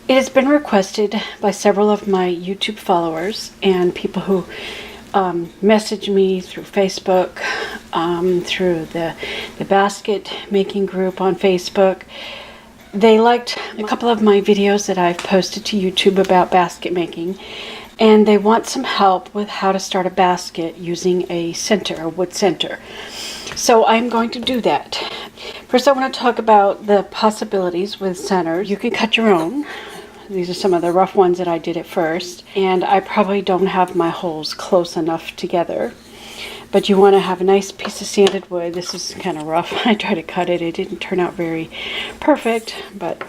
It has been requested by several of my YouTube followers and people who message me through Facebook, through the basket making group on Facebook. They liked a couple of my videos that I've posted to YouTube about basket making, and they want some help with how to start a basket using a center, a wood center. So I'm going to do that. First, I want to talk about the possibilities with centers. You can cut your own. These are some of the rough ones that I did at first, and I probably don't have my holes close enough together. But you want to have a nice piece of sanded wood. This is kind of rough. I tried to cut it. It didn't turn out very perfect, but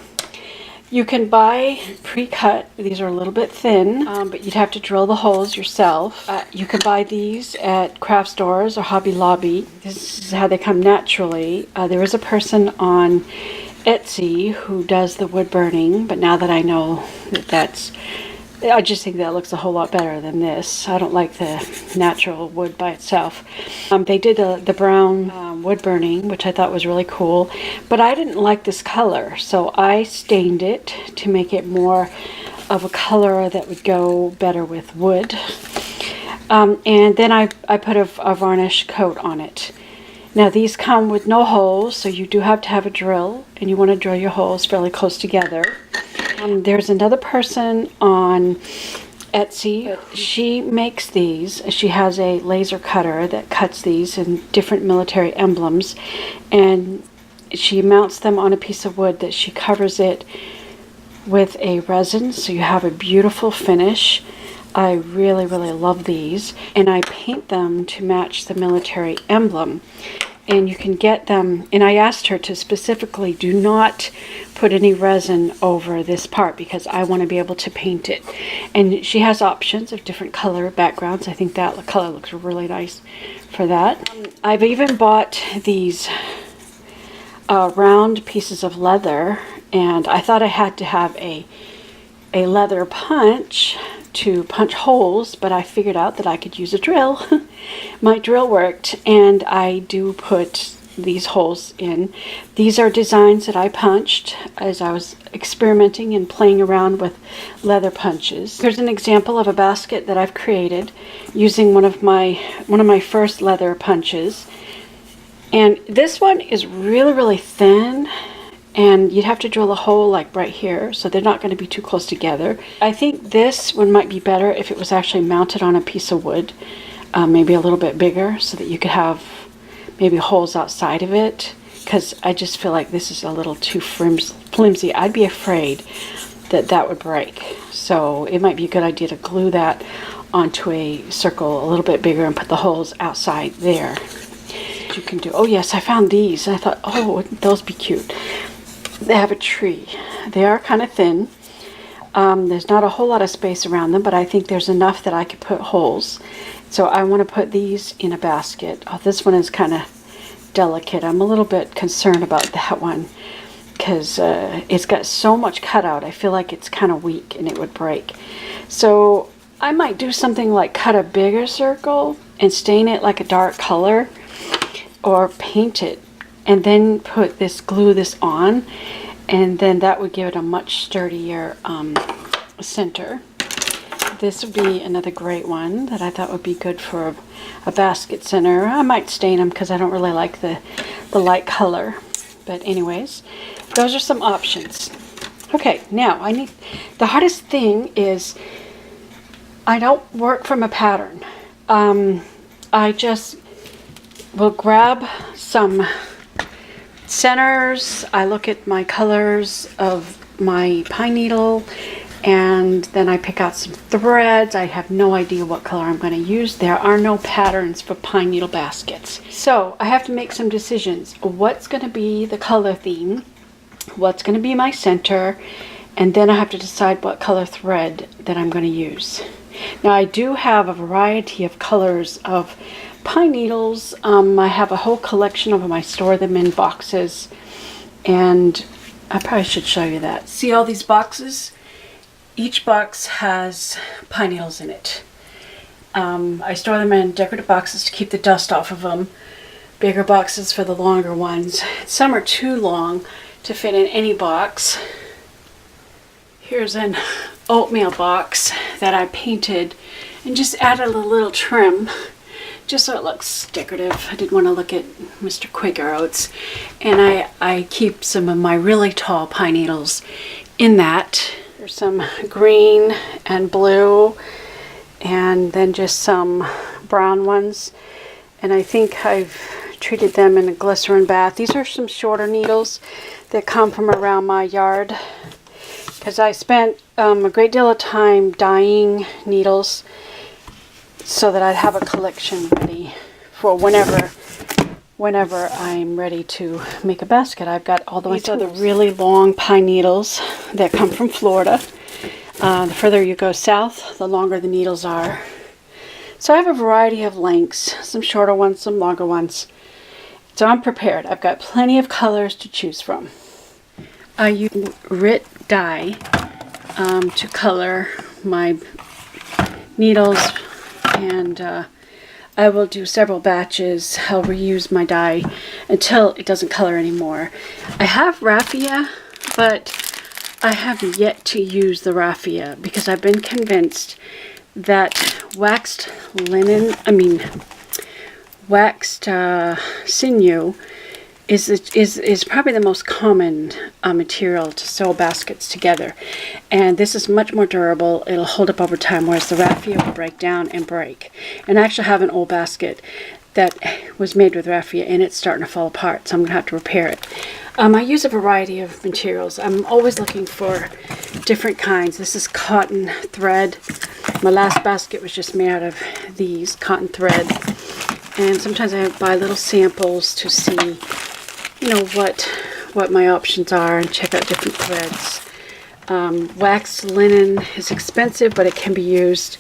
you can buy pre-cut. These are a little bit thin, but you'd have to drill the holes yourself. You can buy these at craft stores or Hobby Lobby. This is how they come naturally. There is a person on Etsy who does the wood burning, but now that I know that I just think that looks a whole lot better than this. I don't like the natural wood by itself. They did the brown wood burning, which I thought was really cool, but I didn't like this color, so I stained it to make it more of a color that would go better with wood. And then I put a varnish coat on it. Now these come with no holes, so you do have to have a drill, and you want to drill your holes fairly close together. There's another person on Etsy. She makes these. She has a laser cutter that cuts these in different military emblems, and she mounts them on a piece of wood that she covers it with a resin, so you have a beautiful finish. I really, really love these, and I paint them to match the military emblem. And you can get them, and I asked her to specifically do not put any resin over this part because I want to be able to paint it. And she has options of different color backgrounds. I think that color looks really nice for that. I've even bought these round pieces of leather, and I thought I had to have a leather punch to punch holes, but I figured out that I could use a drill. My drill worked, and I do put these holes in. These are designs that I punched as I was experimenting and playing around with leather punches. Here's an example of a basket that I've created using one of my first leather punches. And this one is really, really thin, and you'd have to drill a hole like right here, so they're not going to be too close together. I think this one might be better if it was actually mounted on a piece of wood, maybe a little bit bigger, so that you could have maybe holes outside of it, because I just feel like this is a little too flimsy. I'd be afraid that that would break. So it might be a good idea to glue that onto a circle a little bit bigger and put the holes outside there. You can do. Oh yes, I found these. I thought, oh, wouldn't those be cute? They have a tree. They are kind of thin. There's not a whole lot of space around them, but I think there's enough that I could put holes. So I want to put these in a basket. Oh, this one is kind of delicate. I'm a little bit concerned about that one because it's got so much cutout. I feel like it's kind of weak and it would break. So I might do something like cut a bigger circle and stain it like a dark color, or paint it and then glue this on, and then that would give it a much sturdier center. This would be another great one that I thought would be good for a basket center. I might stain them because I don't really like the light color, but anyways, those are some options. Okay, now the hardest thing is I don't work from a pattern. I just will grab some centers. I look at my colors of my pine needle, and then I pick out some threads. I have no idea what color I'm going to use. There are no patterns for pine needle baskets. So I have to make some decisions. What's going to be the color theme? What's going to be my center? And then I have to decide what color thread that I'm going to use. Now I do have a variety of colors of pine needles. I have a whole collection of them. I store them in boxes, and I probably should show you that. See all these boxes? Each box has pine needles in it. I store them in decorative boxes to keep the dust off of them. Bigger boxes for the longer ones. Some are too long to fit in any box. Here's an oatmeal box that I painted and just added a little trim just so it looks decorative. I didn't want to look at Mr. Quaker Oats. And I keep some of my really tall pine needles in that. There's some green and blue and then just some brown ones. And I think I've treated them in a glycerin bath. These are some shorter needles that come from around my yard because I spent a great deal of time dyeing needles so that I'd have a collection ready for whenever I'm ready to make a basket. I've got all these are the really long pine needles that come from Florida. The further you go south, the longer the needles are. So I have a variety of lengths, some shorter ones, some longer ones. So I'm prepared. I've got plenty of colors to choose from. I use RIT dye to color my needles, and I will do several batches. I'll reuse my dye until it doesn't color anymore. I have raffia, but I have yet to use the raffia because I've been convinced that waxed sinew is probably the most common material to sew baskets together, and this is much more durable. It'll hold up over time, whereas the raffia will break down and break. And I actually have an old basket that was made with raffia and it's starting to fall apart, so I'm gonna have to repair it. I use a variety of materials. I'm always looking for different kinds. This is cotton thread. My last basket was just made out of these cotton thread, and sometimes I buy little samples to see what my options are and check out different threads. Waxed linen is expensive, but it can be used.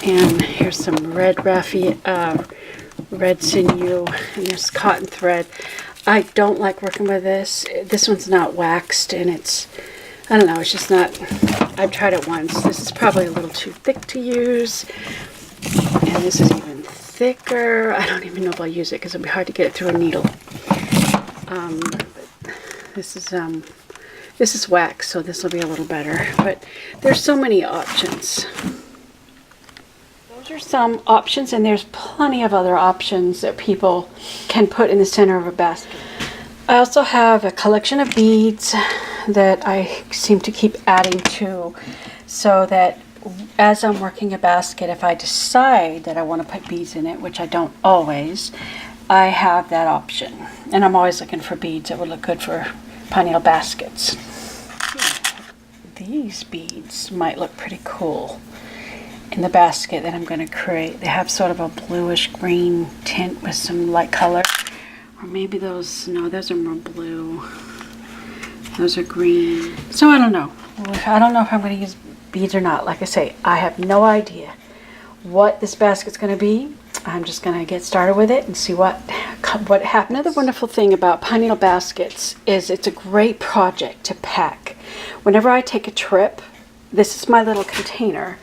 And here's some red raffia, red sinew, and there's cotton thread. I don't like working with this. This one's not waxed, and I don't know, it's just not, I've tried it once. This is probably a little too thick to use, and this is even thicker. I don't even know if I'll use it because it'll be hard to get it through a needle. This is wax, so this will be a little better, but there's so many options. Those are some options, and there's plenty of other options that people can put in the center of a basket. I also have a collection of beads that I seem to keep adding to, so that as I'm working a basket, if I decide that I want to put beads in it, which I don't always, I have that option. And I'm always looking for beads that would look good for pine needle baskets. These beads might look pretty cool in the basket that I'm going to create. They have sort of a bluish green tint with some light color. Or maybe those are more blue. Those are green. So I don't know. I don't know if I'm going to use beads or not. Like I say, I have no idea what this basket's going to be. I'm just going to get started with it and see what happens. Another wonderful thing about pine needle baskets is it's a great project to pack. Whenever I take a trip, this is my little container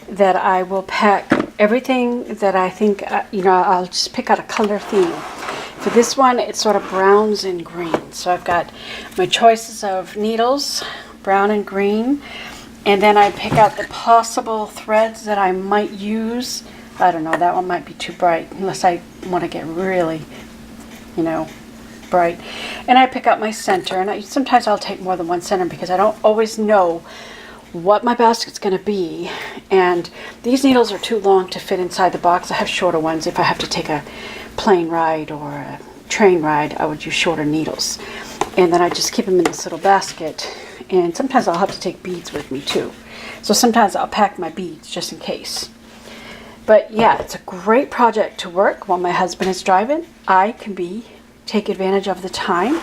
that I will pack everything that I think, I'll just pick out a color theme. For this one, it's sort of browns and greens. So I've got my choices of needles, brown and green, and then I pick out the possible threads that I might use. I don't know, that one might be too bright unless I want to get really, bright. And I pick out my center, and sometimes I'll take more than one center because I don't always know what my basket's going to be. And these needles are too long to fit inside the box. I have shorter ones. If I have to take a plane ride or a train ride, I would use shorter needles. And then I just keep them in this little basket. And sometimes I'll have to take beads with me too. So sometimes I'll pack my beads just in case. But yeah, it's a great project to work while my husband is driving. I can take advantage of the time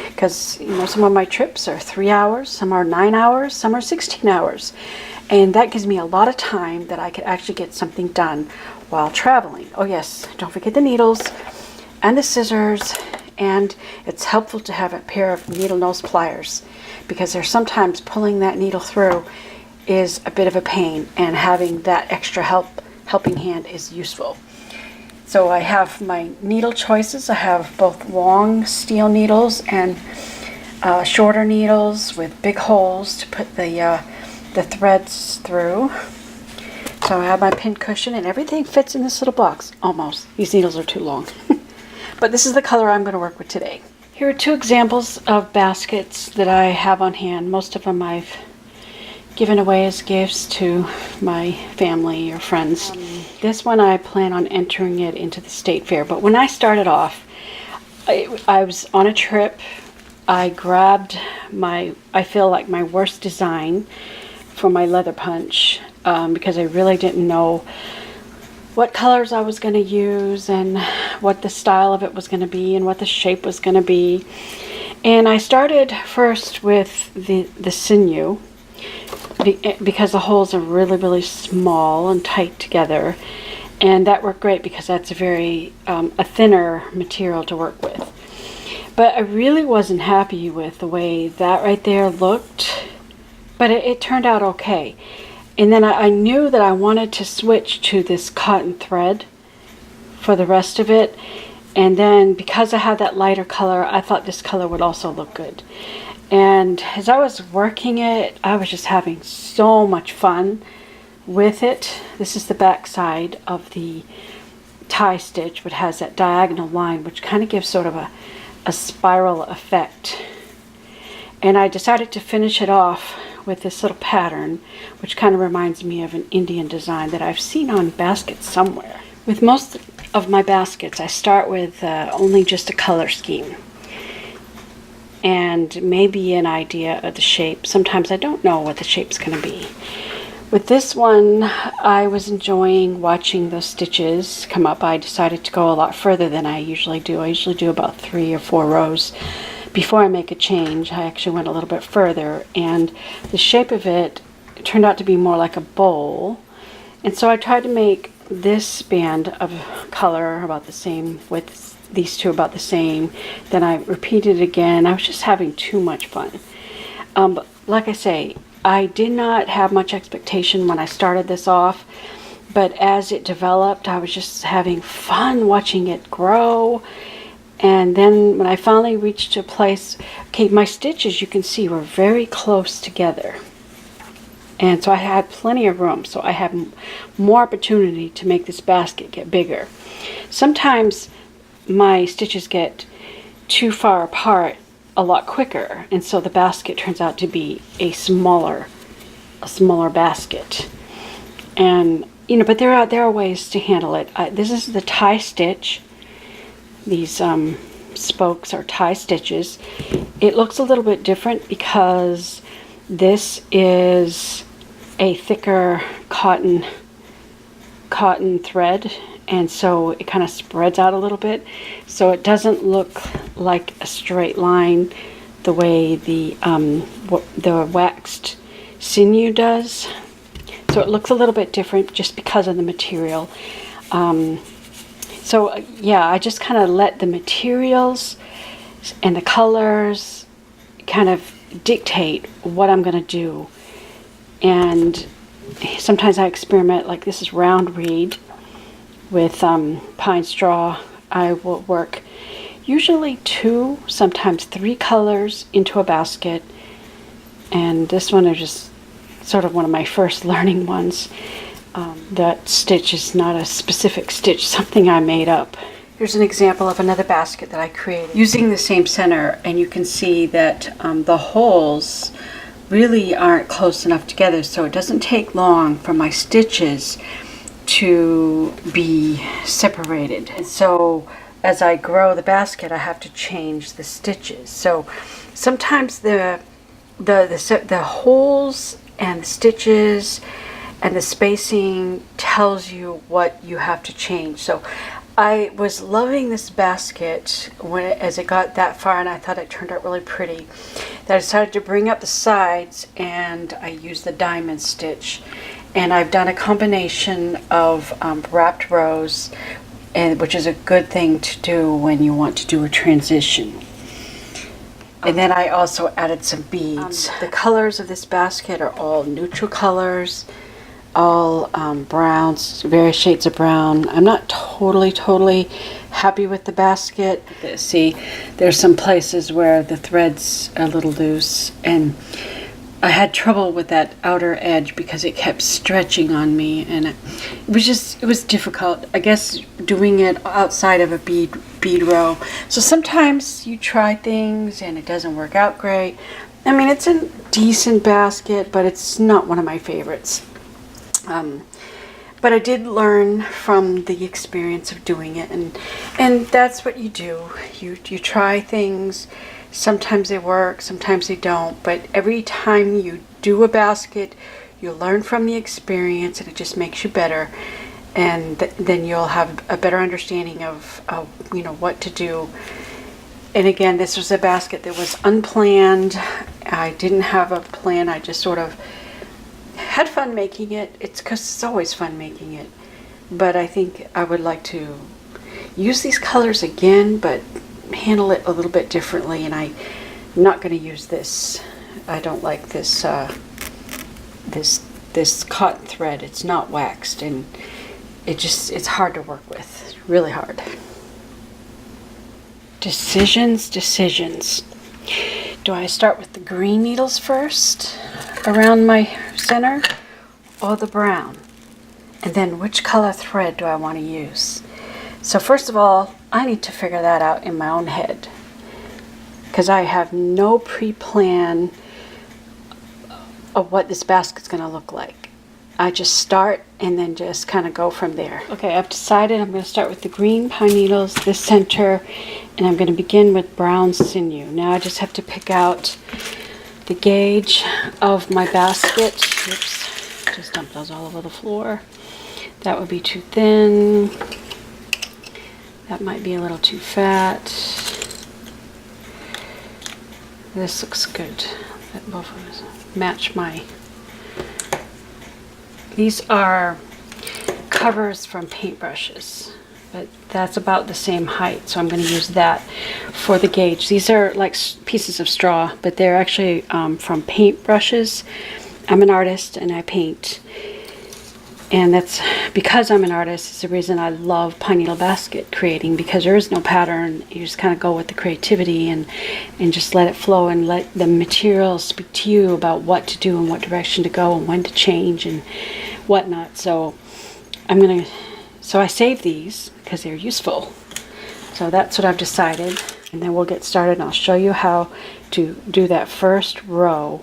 because some of my trips are 3 hours, some are 9 hours, some are 16 hours. And that gives me a lot of time that I could actually get something done while traveling. Oh yes, don't forget the needles and the scissors, and it's helpful to have a pair of needle nose pliers because there's sometimes pulling that needle through is a bit of a pain, and having that extra helping hand is useful. So I have my needle choices. I have both long steel needles and shorter needles with big holes to put the the threads through. So I have my pin cushion and everything fits in this little box, almost. These needles are too long. But this is the color I'm going to work with today. Here are two examples of baskets that I have on hand. Most of them I've given away as gifts to my family or friends. This one I plan on entering it into the state fair. But when I started off, I was on a trip. I grabbed I feel like my worst design for my leather punch because I really didn't know what colors I was going to use and what the style of it was going to be and what the shape was going to be. And I started first with the sinew because the holes are really, really small and tight together. And that worked great because that's a thinner material to work with. But I really wasn't happy with the way that right there looked. But it turned out okay. And then I knew that I wanted to switch to this cotton thread for the rest of it. And then because I had that lighter color, I thought this color would also look good. And as I was working it, I was just having so much fun with it. This is the back side of the tie stitch, which has that diagonal line, which kind of gives sort of a spiral effect. And I decided to finish it off with this little pattern, which kind of reminds me of an Indian design that I've seen on baskets somewhere. With most of my baskets, I start with only just a color scheme and maybe an idea of the shape. Sometimes I don't know what the shape's going to be. With this one, I was enjoying watching those stitches come up. I decided to go a lot further than I usually do. I usually do about 3 or 4 rows before I make a change. I actually went a little bit further, and the shape of it turned out to be more like a bowl. And so I tried to make this band of color about the same, with these two about the same. Then I repeated it again. I was just having too much fun. But like I say, I did not have much expectation when I started this off, but as it developed, I was just having fun watching it grow. And then when I finally reached a place, okay, my stitches, you can see, were very close together. And so I had plenty of room, so I had more opportunity to make this basket get bigger. Sometimes my stitches get too far apart a lot quicker, and so the basket turns out to be a smaller basket. And but there are ways to handle it. This is the tie stitch. These spokes are tie stitches. It looks a little bit different because this is a thicker cotton thread, and so it kind of spreads out a little bit, so it doesn't look like a straight line the way the waxed sinew does. So it looks a little bit different just because of the material. So yeah, I just kind of let the materials and the colors kind of dictate what I'm going to do. And sometimes I experiment, like this is round reed with pine straw. I will work usually 2, sometimes 3 colors into a basket. And this one is just sort of one of my first learning ones. That stitch is not a specific stitch, something I made up. Here's an example of another basket that I created using the same center, and you can see that the holes really aren't close enough together, so it doesn't take long for my stitches to be separated. And so as I grow the basket, I have to change the stitches. So sometimes the holes and the stitches and the spacing tells you what you have to change. So I was loving this basket as it got that far, and I thought it turned out really pretty, that I decided to bring up the sides, and I used the diamond stitch. And I've done a combination of wrapped rows, which is a good thing to do when you want to do a transition. And then I also added some beads. The colors of this basket are all neutral colors, all browns, various shades of brown. I'm not totally happy with the basket. See, there's some places where the thread's a little loose, and I had trouble with that outer edge because it kept stretching on me, and it was difficult. I guess doing it outside of a bead row. So sometimes you try things and it doesn't work out great. I mean, it's a decent basket, but it's not one of my favorites. But I did learn from the experience of doing it, and that's what you do. You try things. Sometimes they work, sometimes they don't, but every time you do a basket, you learn from the experience, and it just makes you better, and then you'll have a better understanding of you know, what to do. And again, this was a basket that was unplanned. I didn't have a plan. I just sort of had fun making it. It's because it's always fun making it, but I think I would like to use these colors again, but handle it a little bit differently. And I'm not going to use this. I don't like this this cotton thread. It's not waxed, and it's hard to work with, really hard. Decisions. Do I start with the green needles first around my center, or the brown? And then which color thread do I want to use? So first of all, I need to figure that out in my own head, because I have no pre-plan of what this basket's going to look like. I just start and then just kind of go from there. Okay, I've decided I'm going to start with the green pine needles, this center, and I'm going to begin with brown sinew. Now I just have to pick out the gauge of my basket. Oops, just dumped those all over the floor. That would be too thin. That might be a little too fat. This looks good. That both of us match my... These are covers from paintbrushes, but that's about the same height, so I'm going to use that for the gauge. These are like pieces of straw, but they're actually from paintbrushes. I'm an artist and I paint, and that's because I'm an artist. It's the reason I love pine needle basket creating, because there is no pattern. You just kind of go with the creativity and just let it flow, and let the material speak to you about what to do and what direction to go and when to change and whatnot. So I save these because they're useful. So that's what I've decided, and then we'll get started and I'll show you how to do that first row